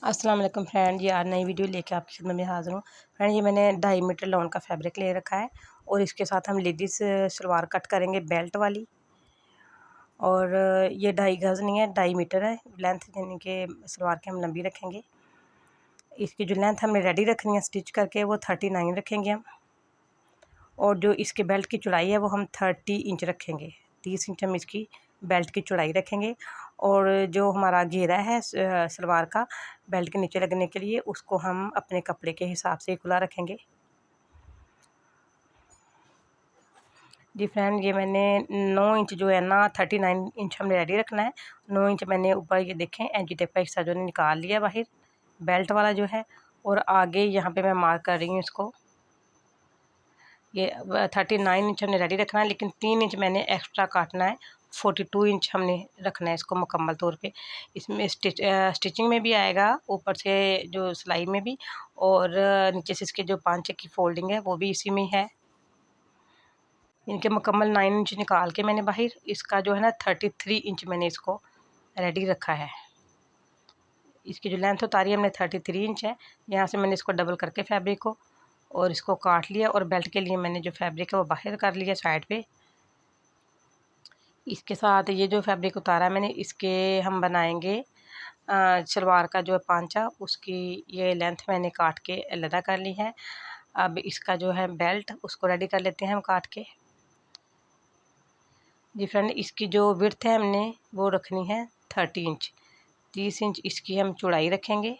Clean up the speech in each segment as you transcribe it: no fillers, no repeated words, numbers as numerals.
अस्सलाम वालेकुम फ्रेंड, ये आज नई वीडियो लेके आपकी खिदमत में हाज़िर हूँ। फ्रेंड, ये मैंने 2.5 मीटर लॉन का फैब्रिक ले रखा है और इसके साथ हम लेडीज़ सलवार कट करेंगे बेल्ट वाली। और ये 2.5 गज़ नहीं है, 2.5 मीटर है लेंथ, यानी कि सलवार की हम लंबी रखेंगे। इसकी जो लेंथ हमने रेडी रखनी है स्टिच करके वो 39 रखेंगे हम। और जो इसके बेल्ट की चौड़ाई है वो हम 30 इंच रखेंगे। 30 इंच हम इसकी बेल्ट की चौड़ाई रखेंगे। और जो हमारा घेरा है सलवार का बेल्ट के नीचे लगने के लिए, उसको हम अपने कपड़े के हिसाब से खुला रखेंगे। जी फ्रेंड, ये मैंने 9 इंच जो है ना 39 इंच हमने रेडी रखना है। 9 इंच मैंने ऊपर ये देखें एंची टेप का हिस्सा जो निकाल लिया बाहर, बेल्ट वाला जो है। और आगे यहाँ पे मैं मार्क कर रही हूँ इसको। ये 39 इंच हमने रेडी रखना है, लेकिन 3 इंच मैंने एक्स्ट्रा काटना है। 42 इंच हमने रखना है इसको मुकम्मल तौर पे। इसमें स्टिचिंग में भी आएगा, ऊपर से जो सिलाई में भी, और नीचे से इसके जो पांचे की फोल्डिंग है वो भी इसी में है। इनके मुकम्मल 9 इंच निकाल के मैंने बाहर, इसका जो है ना 33 इंच मैंने इसको रेडी रखा है। इसकी जो लेंथ उतारी है हमने 33 इंच है। यहाँ से मैंने इसको डबल करके फैब्रिक को और इसको काट लिया, और बेल्ट के लिए मैंने जो फैब्रिक है वो बाहर कर लिया साइड पे। इसके साथ ये जो फैब्रिक उतारा मैंने, इसके हम बनाएंगे सलवार का जो है पांचा, उसकी ये लेंथ मैंने काट के अलग कर ली है। अब इसका जो है बेल्ट, उसको रेडी कर लेते हैं हम काट के। जी फ्रेंड, इसकी जो विड्थ है हमने वो रखनी है 30 इंच। 30 इंच इसकी हम चौड़ाई रखेंगे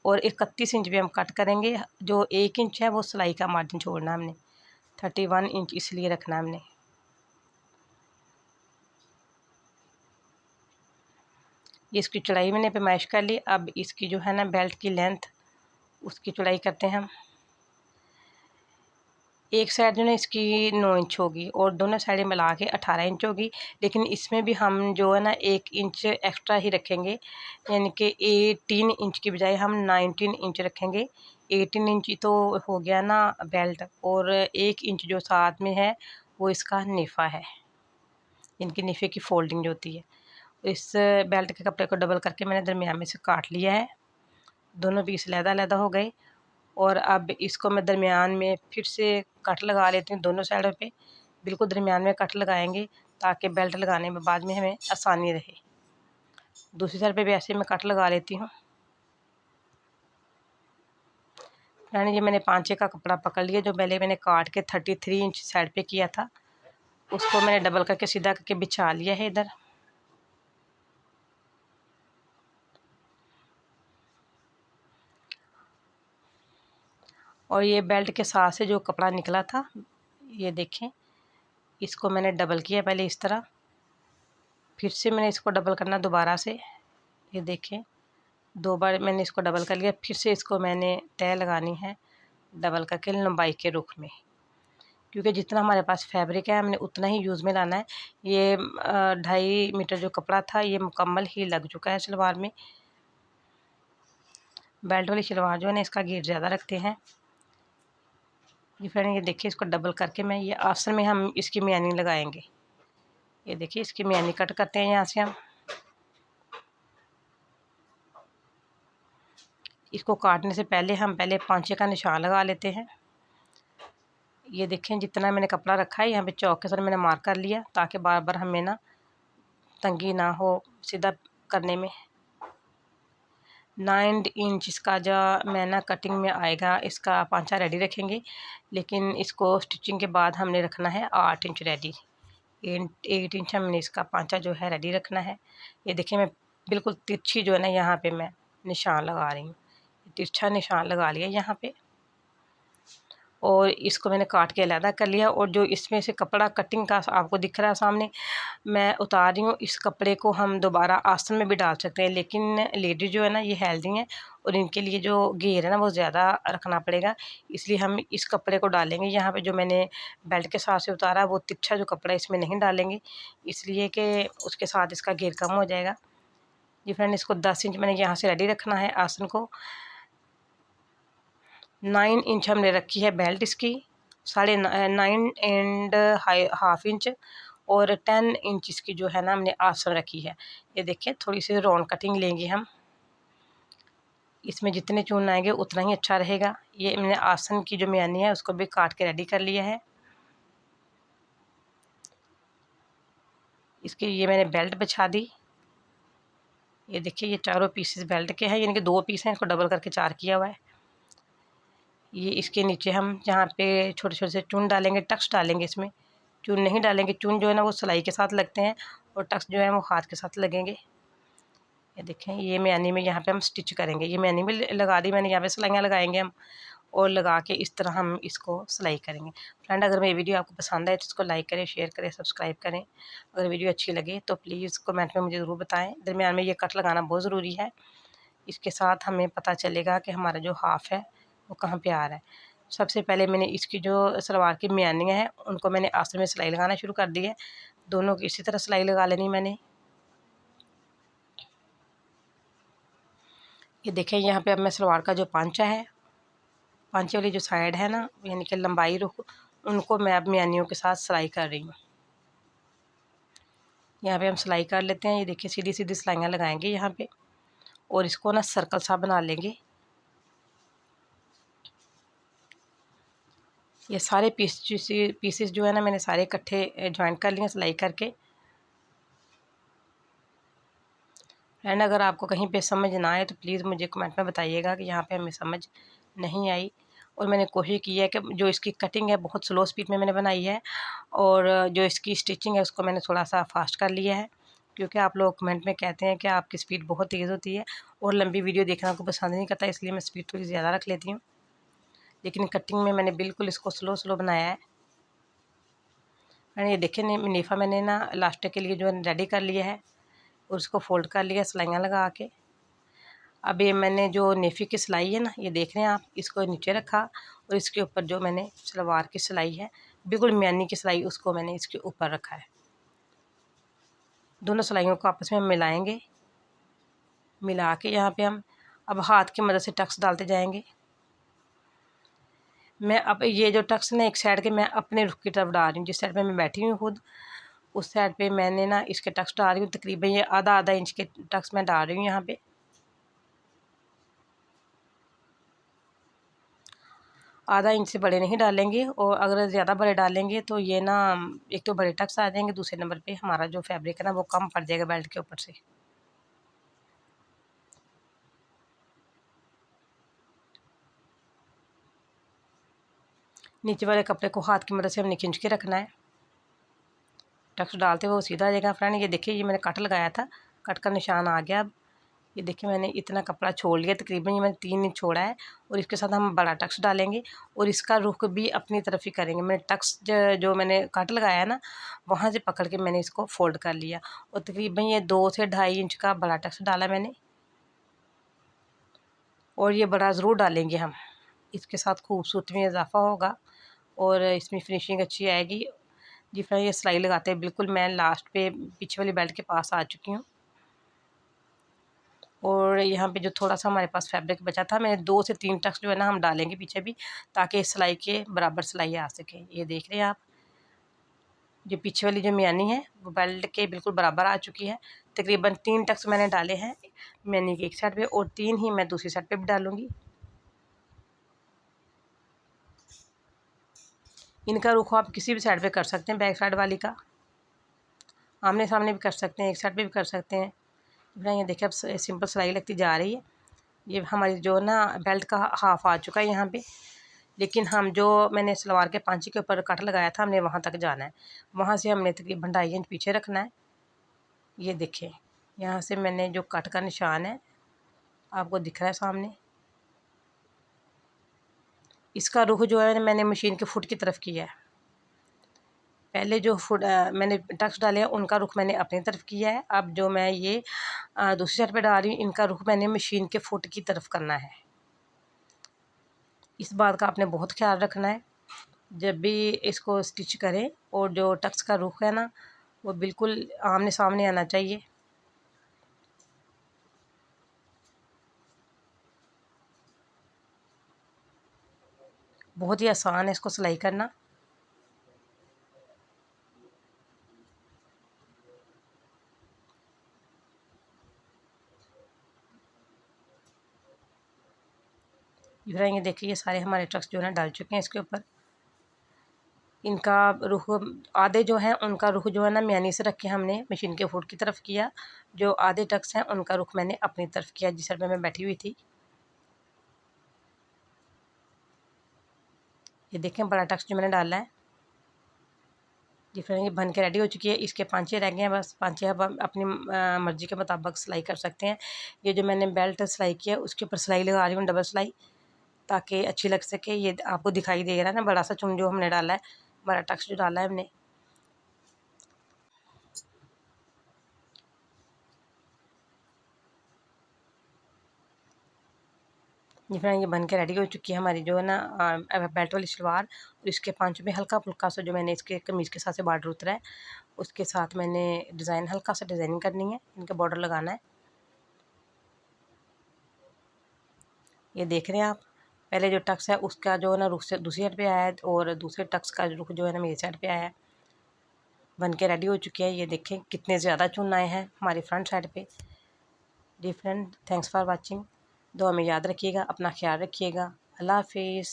और 31 इंच भी हम कट करेंगे। जो 1 इंच है वो सिलाई का मार्जिन छोड़ना हमने। 31 इंच इसलिए रखना हमने। ये इसकी चौड़ाई मैंने पैमाइश कर ली। अब इसकी जो है ना बेल्ट की लेंथ, उसकी चौड़ाई करते हैं हम। एक साइड जो है इसकी 9 इंच होगी और दोनों साइडें मिला के 18 इंच होगी। लेकिन इसमें भी हम जो है ना 1 इंच एक्स्ट्रा ही रखेंगे, यानी कि 18 इंच की बजाय हम 19 इंच रखेंगे। 18 इंच ही तो हो गया ना बेल्ट, और 1 इंच जो साथ में है वो इसका निफा है, इनकी निफे की फोल्डिंग जो होती है। इस बेल्ट के कपड़े को डबल करके मैंने दरमियान में से काट लिया है। दोनों पीस अलग-अलग हो गए। और अब इसको मैं दरमियान में फिर से कट लगा लेती हूँ दोनों साइडों पे। बिल्कुल दरमियान में कट लगाएंगे ताकि बेल्ट लगाने में बाद में हमें आसानी रहे। दूसरी साइड पे भी ऐसे मैं कट लगा लेती हूँ। यानी ये मैंने पांचे का कपड़ा पकड़ लिया, जो पहले मैंने काट के 33 इंच साइड पे किया था, उसको मैंने डबल करके सीधा करके बिछा लिया है इधर। और ये बेल्ट के साथ से जो कपड़ा निकला था, ये देखें, इसको मैंने डबल किया पहले इस तरह, फिर से मैंने इसको डबल करना दोबारा से। ये देखें, 2 बार मैंने इसको डबल कर लिया, फिर से इसको मैंने तय लगानी है डबल करके लंबाई के रुख में, क्योंकि जितना हमारे पास फैब्रिक है हमने उतना ही यूज़ में लाना है। ये 2.5 मीटर जो कपड़ा था ये मुकम्मल ही लग चुका है सलवार में। बेल्ट वाली सलवार जो है ना इसका घेर ज़्यादा रखते हैं। ये फ्रेंड, ये देखिए, इसको डबल करके मैं ये आसन में हम इसकी मियानी लगाएंगे। ये देखिए, इसकी मियानी कट करते हैं यहाँ से हम। इसको काटने से पहले हम पहले पांचे का निशान लगा लेते हैं। ये देखें, जितना मैंने कपड़ा रखा है यहाँ पे चौक के साथ मैंने मार्क कर लिया, ताकि बार बार हमें ना तंगी ना हो सीधा करने में। 9 इंच इसका जो मैं ना कटिंग में आएगा, इसका पांचा रेडी रखेंगे, लेकिन इसको स्टिचिंग के बाद हमने रखना है 8 इंच रेडी। 8 इंच हमने इसका पांचा जो है रेडी रखना है। ये देखिए, मैं बिल्कुल तिरछी जो है ना यहाँ पे मैं निशान लगा रही हूँ। तिरछा निशान लगा लिया यहाँ पे, और इसको मैंने काट के अलग कर लिया। और जो इसमें से कपड़ा कटिंग का आपको दिख रहा है सामने, मैं उतार रही हूँ। इस कपड़े को हम दोबारा आस्तीन में भी डाल सकते हैं, लेकिन लेडीज जो है ना ये हेल्दी हैं और इनके लिए जो घेर है ना वो ज़्यादा रखना पड़ेगा, इसलिए हम इस कपड़े को डालेंगे। यहाँ पे जो मैंने बेल्ट के साथ से उतारा वो तिरछा जो कपड़ा इसमें नहीं डालेंगे, इसलिए कि उसके साथ इसका घेर कम हो जाएगा। जी फ्रेंड, इसको 10 इंच मैंने यहाँ से रेडी रखना है आसन को। 9 इंच हमने रखी है बेल्ट इसकी, 9.5 एंड हाफ इंच, और 10 इंच इसकी जो है ना हमने आसन रखी है। ये देखिए, थोड़ी सी राउंड कटिंग लेंगे हम। इसमें जितने चून आएंगे उतना ही अच्छा रहेगा। ये मैंने आसन की जो मियानी है उसको भी काट के रेडी कर लिया है। इसके ये मैंने बेल्ट बिछा दी। ये देखिए ये चारों पीसेस बेल्ट के हैं, यानी कि 2 पीस हैं, इसको डबल करके 4 किया हुआ है। ये इसके नीचे हम जहाँ पे छोटे छोटे से चून डालेंगे, टक्स डालेंगे, इसमें चून नहीं डालेंगे। चून जो है ना वो सिलाई के साथ लगते हैं और टक्स जो है वो हाथ के साथ लगेंगे। ये देखें ये मियानी में यहाँ पे हम स्टिच करेंगे। ये मियानी में लगा दी मैंने, यहाँ पे सिलाइयाँ लगाएंगे हम और लगा के इस तरह हम इसको सिलाई करेंगे। फ्रेंड अगर मेरी वीडियो आपको पसंद आए तो इसको लाइक करें, शेयर करें, सब्सक्राइब करें। अगर वीडियो अच्छी लगे तो प्लीज़ कमेंट में मुझे ज़रूर बताएं। दरमियान में ये कट लगाना बहुत ज़रूरी है, इसके साथ हमें पता चलेगा कि हमारा जो हाफ है वो कहाँ पे आ रहा है। सबसे पहले मैंने इसकी जो सलवार की मियानियाँ हैं उनको मैंने आस्ते में सिलाई लगाना शुरू कर दी है। दोनों की इसी तरह सिलाई लगा लेनी मैंने। ये देखें यहाँ पे अब मैं सलवार का जो पांचा है, पांचे वाली जो साइड है ना, यानी कि लंबाई रुख, उनको मैं अब मियानियों के साथ सिलाई कर रही हूँ। यहाँ पे हम सिलाई कर लेते हैं। ये देखिए सीधी सीधी सिलाइयाँ लगाएंगे यहाँ पे और इसको ना सर्कल सा बना लेंगे। ये सारे पीसेस जो है ना मैंने सारे इकट्ठे ज्वाइंट कर लिए सिलाई करके। एंड अगर आपको कहीं पे समझ ना आए तो प्लीज़ मुझे कमेंट में बताइएगा कि यहाँ पे हमें समझ नहीं आई। और मैंने कोशिश की है कि जो इसकी कटिंग है बहुत स्लो स्पीड में मैंने बनाई है और जो इसकी स्टिचिंग है उसको मैंने थोड़ा सा फास्ट कर लिया है, क्योंकि आप लोग कमेंट में कहते हैं कि आपकी स्पीड बहुत तेज़ होती है और लंबी वीडियो देखना आपको पसंद नहीं करता, इसलिए मैं स्पीड थोड़ी ज़्यादा रख लेती हूँ। लेकिन कटिंग में मैंने बिल्कुल इसको स्लो स्लो बनाया है। मैंने ये देखे मुनाफा मैंने ना लास्टिक के लिए जो है रेडी कर लिया है और उसको फोल्ड कर लिया सिलाइयाँ लगा के। अब ये मैंने जो नेफी की सिलाई है ना, ये देख रहे हैं आप, इसको नीचे रखा और इसके ऊपर जो मैंने सलवार की सिलाई है बिल्कुल मियानी की सिलाई, उसको मैंने इसके ऊपर रखा है। दोनों सिलाइयों को आपस में मिलाएंगे। मिला के यहाँ पे हम अब हाथ की मदद से टक्स डालते जाएंगे। मैं अब ये जो टक्स ना एक साइड के मैं अपने रुख की तरफ डाल रही हूँ, जिस साइड पे मैं बैठी हूँ खुद उस साइड पे मैंने ना इसके टक्स डाल रही हूँ। तकरीबन ये आधा आधा इंच के टक्स मैं डाल रही हूँ यहाँ पे। आधा इंच से बड़े नहीं डालेंगे और अगर ज़्यादा बड़े डालेंगे तो ये ना एक तो बड़े टक्स आ जाएंगे, दूसरे नंबर पे हमारा जो फैब्रिक है ना वो कम पड़ जाएगा बेल्ट के ऊपर से। नीचे वाले कपड़े को हाथ की मदद से हमने खींच के रखना है। टक्स डालते हुए वो सीधा आ जाएगा। फ्रेंड ये देखिए ये मैंने कट लगाया था, कट का निशान आ गया। अब ये देखिए मैंने इतना कपड़ा छोड़ लिया, तकरीबन ये मैंने 3 इंच छोड़ा है और इसके साथ हम बड़ा टक्स डालेंगे और इसका रुख भी अपनी तरफ ही करेंगे। मैंने टक्स जो मैंने कट लगाया है ना वहाँ से पकड़ के मैंने इसको फोल्ड कर लिया और तकरीबन ये 2 से 2.5 इंच का बड़ा टक्स डाला मैंने। और ये बड़ा ज़रूर डालेंगे हम, इसके साथ खूबसूरती में इजाफा होगा और इसमें फिनिशिंग अच्छी आएगी। जी फ्रेंड ये सिलाई लगाते हैं बिल्कुल मैं लास्ट पे पीछे वाली बेल्ट के पास आ चुकी हूँ और यहाँ पे जो थोड़ा सा हमारे पास फैब्रिक बचा था मैंने 2 से 3 टक्स जो है ना हम डालेंगे पीछे भी, ताकि सिलाई के बराबर सिलाई आ सके। ये देख रहे हैं आप, जो पीछे वाली जो मियानी है वो बेल्ट के बिल्कुल बराबर आ चुकी है। तकरीबन 3 टक्स मैंने डाले हैं मियानी की एक साइड पे और 3 ही मैं दूसरी साइड पे भी डालूंगी। इनका रुख आप किसी भी साइड पे कर सकते हैं, बैक साइड वाली का आमने सामने भी कर सकते हैं, एक साइड पे भी कर सकते हैं। ये देखिए अब सिंपल सिलाई लगती जा रही है। ये हमारी जो ना बेल्ट का हाफ आ चुका है यहाँ पे, लेकिन हम जो मैंने सलवार के पांचे के ऊपर कट लगाया था हमने वहाँ तक जाना है। वहाँ से हमने तकरीबन 2.5 इंच पीछे रखना है। ये देखें यहाँ से मैंने जो कट का निशान है आपको दिख रहा है सामने, इसका रुख जो है मैंने मशीन के फुट की तरफ किया है। पहले जो फुट मैंने टक्स डाले हैं उनका रुख मैंने अपनी तरफ किया है। अब जो मैं ये दूसरी साइड पे डाल रही हूँ इनका रुख मैंने मशीन के फुट की तरफ करना है। इस बात का आपने बहुत ख्याल रखना है जब भी इसको स्टिच करें, और जो टक्स का रुख है ना वो बिल्कुल आमने सामने आना चाहिए। बहुत ही आसान है इसको सिलाई करना। फ्रेंड ये देखिए, ये सारे हमारे टक्स जो है डाल चुके हैं इसके ऊपर। इनका रुख आधे जो हैं उनका रुख जो है ना मैनी से रख के हमने मशीन के फुट की तरफ किया, जो आधे टक्स हैं उनका रुख मैंने अपनी तरफ किया जिस साइड में मैं बैठी हुई थी। ये देखें बड़ा टक्स जो मैंने डाला है। जी फ्रेंड ये बन के रेडी हो चुकी है। इसके 5 रह गए हैं बस, 5 आप अपनी मर्ज़ी के मुताबिक सिलाई कर सकते हैं। ये जो मैंने बेल्ट सिलाई किया है उसके ऊपर सिलाई लगा रही हूँ डबल सिलाई, ताकि अच्छी लग सके। ये आपको दिखाई दे रहा है ना बड़ा सा चुन जो हमने डाला है, बड़ा टक्स जो डाला है हमने। जी फ्रेंड ये बन के रेडी हो चुकी है हमारी जो है ना बेल्ट वाली शलवार। और इसके 5 में हल्का फुल्का सा जो मैंने इसके कमीज़ के साथ से बॉर्डर उतरा है, उसके साथ मैंने डिज़ाइन हल्का सा डिज़ाइनिंग करनी है, इनका बॉर्डर लगाना है। ये देख रहे हैं आप, पहले जो टक्स है उसका जो है ना रुख से दूसरी साइड पे आया है और दूसरे टक्स का रुख जो है ना मेरी साइड पे आया है। बन के रेडी हो चुकी है। ये देखें कितने ज़्यादा चुन आए हैं हमारी फ्रंट साइड पे। जी फ्रेंड थैंक्स फॉर वाचिंग। दुआ में याद रखिएगा, अपना ख्याल रखिएगा। अल्लाह हाफिज़।